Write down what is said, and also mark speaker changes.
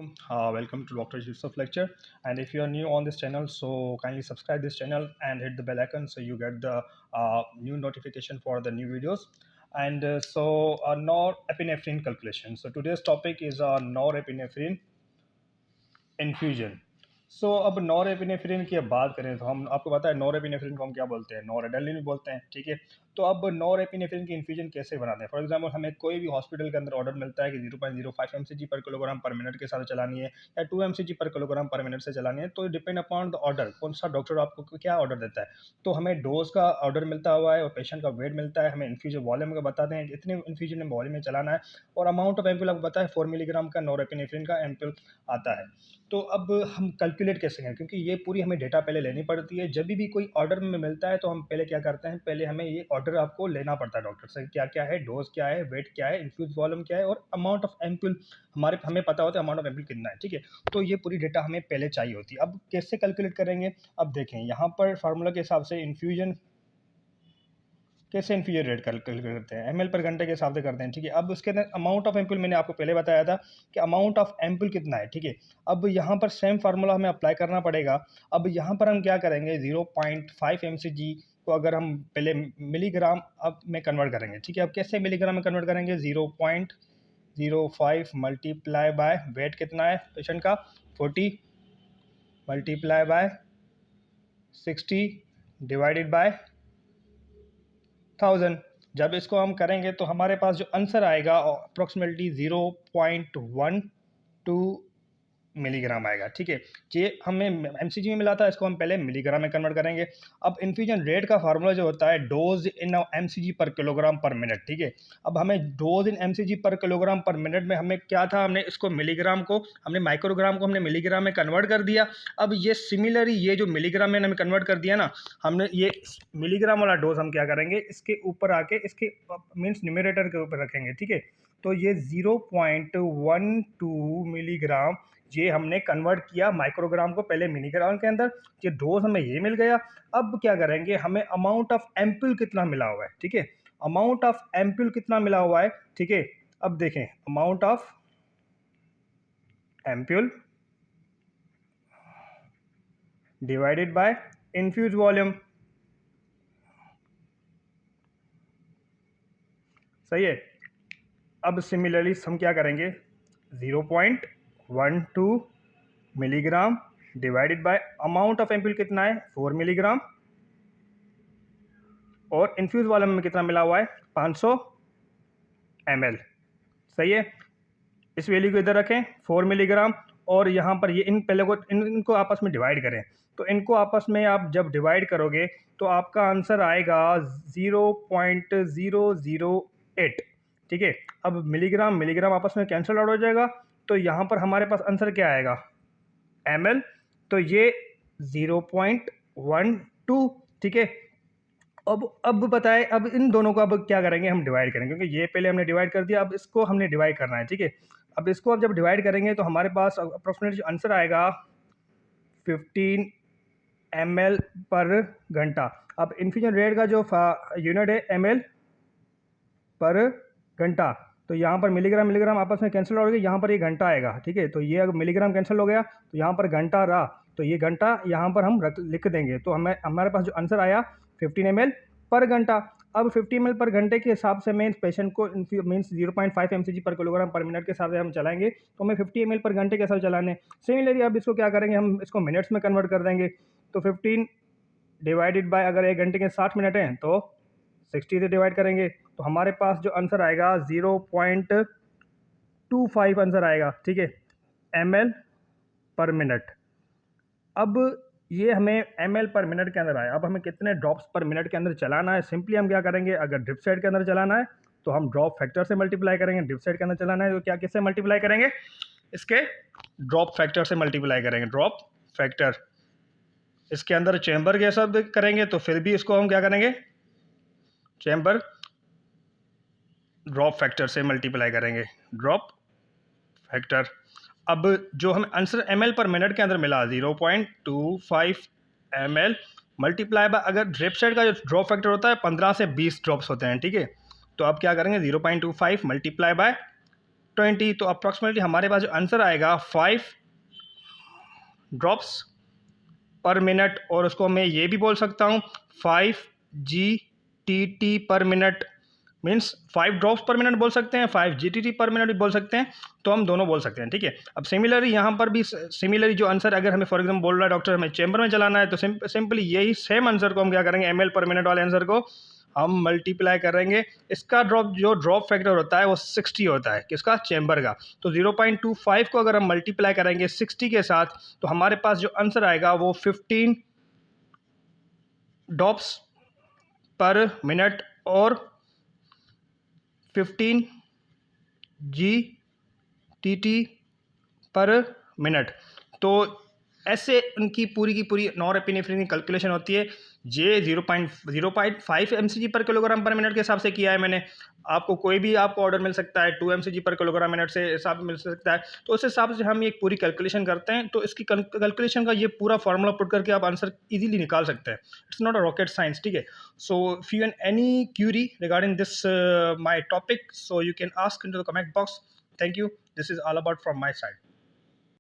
Speaker 1: Assalamualaikum. Welcome to Dr. Yusuf lecture. And if you are new on this channel, so kindly subscribe this channel and hit the bell icon so you get the new notification for the new videos. And norepinephrine calculation. So today's topic is norepinephrine infusion. अब norepinephrine की अब बात करें तो हम आपको पता है नॉरएपिनेफ्रिन को हम क्या बोलते हैं, नॉरएड्रेनालिन भी बोलते हैं, ठीक है। तो अब नॉरएपिनेफ्रिन की इन्फ्यूजन कैसे बनाते हैं? फॉर एग्जांपल हमें कोई भी हॉस्पिटल के अंदर ऑर्डर मिलता है कि 0.05 mcg पर किलोग्राम पर मिनट के साथ चलानी है या 2 mcg पर किलोग्राम पर मिनट से चलानी है, तो डिपेंड अपॉन द ऑर्डर, कौन सा डॉक्टर आपको क्या ऑर्डर देता है। तो हमें डोज का ऑर्डर मिलता हुआ है और पेशेंट का वेट मिलता है, हमें इन्फ्यूजन वॉल्यूम का बताते हैं इतने इन्फ्यूजन वॉल्यूम में चलाना है, और अमाउंट ऑफ एम्पूल आपको पता है 4 मिलीग्राम का नॉरएपिनेफ्रिन का एम्पूल आता है। तो अब हम कैलकुलेट कैसे करें, क्योंकि ये पूरी हमें डेटा पहले लेनी पड़ती है। जब भी कोई ऑर्डर में मिलता है तो हम पहले क्या करते हैं, पहले हमें ये ऑर्डर आपको लेना पड़ता है डॉक्टर से, क्या क्या है, डोज क्या है, वेट क्या है, इन्फ्यूज वॉल्यूम क्या है, और अमाउंट ऑफ एम्पूल हमें पता होता है अमाउंट ऑफ एम्पूल कितना है, ठीक है। तो ये पूरी डेटा हमें पहले चाहिए होती है। अब कैसे कैलकुलेट करेंगे, अब देखें यहाँ पर फार्मूला के हिसाब से इन्फ्यूजन कैसे इन्फ्यूजन रेट कैलकुलेट करते हैं, एमएल पर घंटे के हिसाब से करते हैं, ठीक है। अब उसके अंदर अमाउंट ऑफ एम्पूल मैंने आपको पहले बताया था कि अमाउंट ऑफ एम्पूल कितना है, ठीक है। अब यहाँ पर सेम फार्मूला हमें अप्लाई करना पड़ेगा। अब यहाँ पर हम क्या करेंगे, 0.5 mcg को अगर हम पहले मिलीग्राम अब में कन्वर्ट करेंगे, ठीक है। अब कैसे मिलीग्राम में कन्वर्ट करेंगे, 0.05 मल्टीप्लाई बाय वेट कितना है पेशेंट का 40 मल्टीप्लाई बाय 60 डिवाइडेड बाय 1000। जब इसको हम करेंगे तो हमारे पास जो आंसर आएगा अप्रोक्सीमेटली 0.12 मिलीग्राम आएगा, ठीक है। ये हमें एमसीजी में मिला था, इसको हम पहले मिलीग्राम में कन्वर्ट करेंगे। अब इन्फ्यूजन रेट का फार्मूला जो होता है डोज इन एमसीजी पर किलोग्राम पर मिनट, ठीक है। अब हमें डोज इन एमसीजी पर किलोग्राम पर मिनट में हमें क्या था, हमने इसको मिलीग्राम को, हमने माइक्रोग्राम को हमने मिलीग्राम में कन्वर्ट कर दिया। अब ये सिमिलरली ये जो मिलीग्राम में हमें कन्वर्ट कर दिया ना, हमने ये मिलीग्राम वाला डोज हम क्या करेंगे, इसके ऊपर आके इसके मीन्स न्यूमरेटर के ऊपर रखेंगे, ठीक है। तो ये 0.12 मिलीग्राम ये हमने कन्वर्ट किया माइक्रोग्राम को पहले मिलीग्राम के अंदर, ये डोज हमें ये मिल गया। अब क्या करेंगे, हमें अमाउंट ऑफ एम्पूल कितना मिला हुआ है, ठीक है। अमाउंट ऑफ एम्पूल कितना मिला हुआ है, ठीक है। अब देखें amount of ampoule divided by infuse volume, सही है। अब सिमिलरली हम क्या करेंगे, 0.12 milligram divided by amount of ampoule कितना है 4 मिलीग्राम, और इन्फ्यूज वॉल्यूम में कितना मिला हुआ है 500 ml, सही है। इस वैल्यू को इधर रखें 4 मिलीग्राम, और यहाँ पर ये इन पहले को इनको आपस में डिवाइड करें। तो इनको आपस में आप जब डिवाइड करोगे तो आपका आंसर आएगा 0.008, ठीक है। अब मिलीग्राम मिलीग्राम आपस में कैंसिल आउट हो जाएगा, तो यहाँ पर हमारे पास आंसर क्या आएगा ml, तो ये 0.12, ठीक है। अब बताएं, अब इन दोनों को अब क्या करेंगे, हम डिवाइड करेंगे, क्योंकि ये पहले हमने डिवाइड कर दिया, अब इसको हमने डिवाइड करना है, ठीक है। अब इसको अब जब डिवाइड करेंगे तो हमारे पास अप्रोक्सीमेट जो आंसर आएगा 15 ml पर घंटा। अब इन्फ्यूजन रेट का जो यूनिट है ml पर घंटा, तो यहाँ पर मिलीग्राम मिलीग्राम आपस में कैंसिल हो गया, यहाँ पर ये घंटा आएगा, ठीक है। तो ये अगर मिलीग्राम कैंसिल हो गया तो यहाँ पर घंटा रहा, तो ये घंटा यहाँ पर हम लिख देंगे। तो हमारे पास जो आंसर आया 15 ml पर घंटा। अब 50 ml पर घंटे के हिसाब से मैं पेशेंट को मीन्स 0.5 mcg पर किलोग्राम पर मिनट के हिसाब से हम चलाएंगे, तो हमें 50 ml पर घंटे के हिसाब से चलाने। सिमिलरली अब इसको क्या करेंगे, हम इसको मिनट्स में कन्वर्ट कर देंगे। तो 15 डिवाइडेड बाय, अगर 1 घंटे के 60 मिनट हैं तो 60 से डिवाइड करेंगे, तो हमारे पास जो आंसर आएगा 0.25 आंसर आएगा, ठीक है, ml पर मिनट। अब ये हमें ml पर मिनट के अंदर आया। अब हमें कितने ड्रॉप्स पर मिनट के अंदर चलाना है, सिंपली हम क्या करेंगे, अगर ड्रिप साइड के अंदर चलाना है तो हम ड्रॉप फैक्टर से मल्टीप्लाई करेंगे, ड्रिप साइड के अंदर चलाना है तो क्या किससे मल्टीप्लाई करेंगे, इसके ड्रॉप फैक्टर से मल्टीप्लाई करेंगे, ड्रॉप फैक्टर। इसके अंदर चैम्बर के सब करेंगे तो फिर भी इसको हम क्या करेंगे, चैम्बर ड्रॉप फैक्टर से मल्टीप्लाई करेंगे, ड्रॉप फैक्टर। अब जो हमें आंसर ml पर मिनट के अंदर मिला 0.25 ml मल्टीप्लाई बाय, अगर ड्रिप साइड का जो ड्रॉप फैक्टर होता है 15 से 20 ड्रॉप्स होते हैं, ठीक है। तो अब क्या करेंगे, 0.25 मल्टीप्लाई बाय 20, तो अप्रॉक्सीमेटली हमारे पास जो आंसर आएगा 5 ड्रॉप्स पर मिनट, और उसको मैं ये भी बोल सकता हूँ 5 GTT पर मिनट, मीन्स 5 ड्रॉप्स पर मिनट बोल सकते हैं, 5 GTT पर मिनट भी बोल सकते हैं, तो हम दोनों बोल सकते हैं, ठीक है। अब सिमिलरली यहाँ पर भी सिमिलरली जो आंसर अगर हमें फॉर एग्जाम्पल बोल रहा है डॉक्टर हमें चैम्बर में चलाना है, तो सिंपली यही सेम आंसर को हम क्या करेंगे, ml पर मिनट वाले आंसर को हम मल्टीप्लाई करेंगे। इसका ड्रॉप फैक्टर होता है वो 60 होता है, किसका, चैम्बर का। तो 0.25 को अगर हम मल्टीप्लाई करेंगे 60 के साथ, तो हमारे पास जो आंसर आएगा वो 15 ड्रॉप्स पर मिनट और 15 GTT पर मिनट। तो ऐसे उनकी पूरी की पूरी नॉरएपिनेफ्रिन की कैलकुलेशन होती है। जे 0.5 mcg पर किलोग्राम पर मिनट के हिसाब से किया है मैंने। आपको कोई भी आपको ऑर्डर मिल सकता है 2 mcg पर किलोग्राम मिनट से हिसाब मिल सकता है, तो उस हिसाब से हम एक पूरी कैलकुलेशन करते हैं। तो इसकी कैलकुलेशन का ये पूरा फॉर्मूला पुट करके आप आंसर इजीली निकाल सकते हैं। It's not a rocket science, ठीक है। So if you have any query regarding this my topic, so you can ask in to the comment box. Thank you, this is all about from my side.